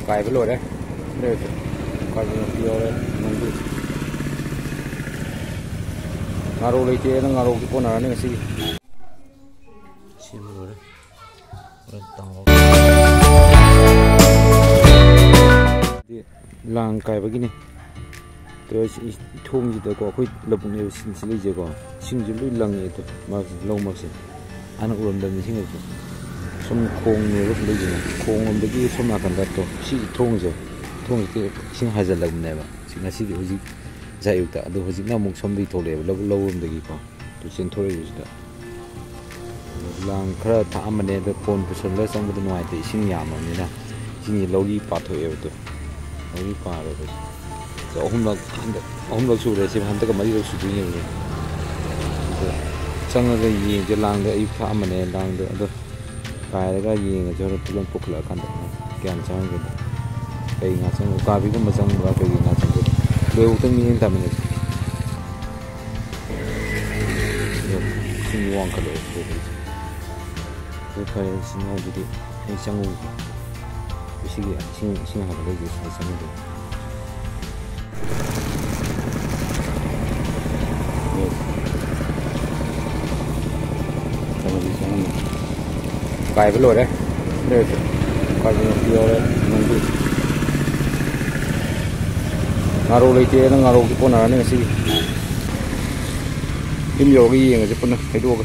cài với lồi đấy đây coi như tiêu đây mình đi ngaro lấy chế nó ngaro cái con nào này xí xin rồi đấy lang cài với cái này tôi thùng gì tôi có khối lập nhiều xin lấy gì có xin chỉ lấy lang này tôi mà lâu mà xin anh uống đầm xin được some khong nhiều lúc lấy gì khong ông đấy some là cần đặt tôi xin thùng cái xin hai giờ lần này mà xin là xin được gì giải được ta được gì nào một some đi thôi lâu lâu ông đấy có tôi xin thôi rồi đó lang khá thảm mà nên tôi phone của sơn lấy xong rồi ngoài thì xin nhà mà như nào xin lâu đi bắt thôi rồi tôi lâu đi bắt rồi giờ hôm lâu suốt rồi xem hắn tất cả mấy lâu suốt như vậy xong rồi gì cho lang cái thảm mà nên lang được cái gì cho nó tulang phục lại kan kian sang gitu kayak ngasang kabi ko masang ba kayak ngasang gitu dua utang ni entah mana sini uang kalau itu kayak sini jadi yang sanggup sini apa lagi sanggup cài với lồi đấy đây coi như tiêu đây mình đi ngaro lấy chế nó ngaro cái con nào này xí thêm nhiều cái gì người con này thấy đua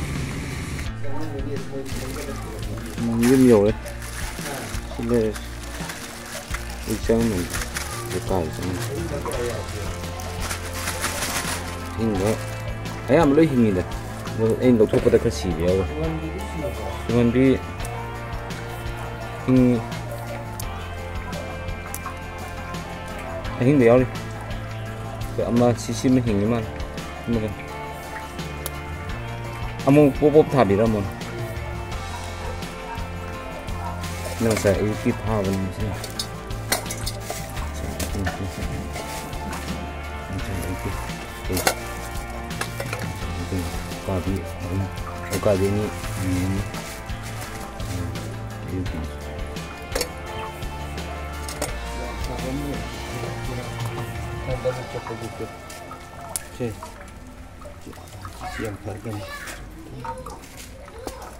thêm nhiều đấy xin đây đi sang mình cái cài sang hình đó ấy làm lấy hình gì đấy em đầu thuốc có cái xỉ nhiều mình đi hình béo đi cái mà xí mình hình mà ông bố thả đi ra mà nó sẽ cái thả vào mình xem kabi ini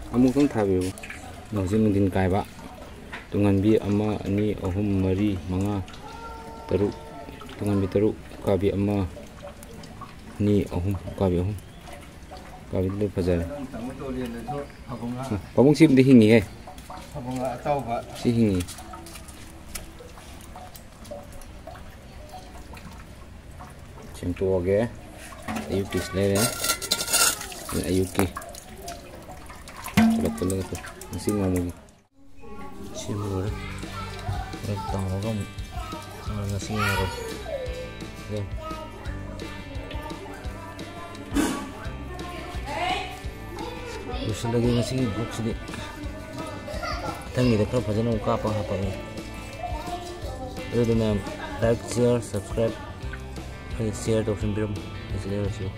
kamu kan tahu masih mungkin kaya pak dengan bi ama ini ohum mari manga teruk dengan bi teruk kabi ama ini ohum kabi ohum kabi itu fajar kamu sim di hingi he si hingi sim tua ge ayuki selera ayuki betul itu masih ngomong sim dulu tahu kamu nasi ngaruh ya terus lagi masih box di tangi dekat aja nunggu apa ini itu dengan like share subscribe share option belum di sini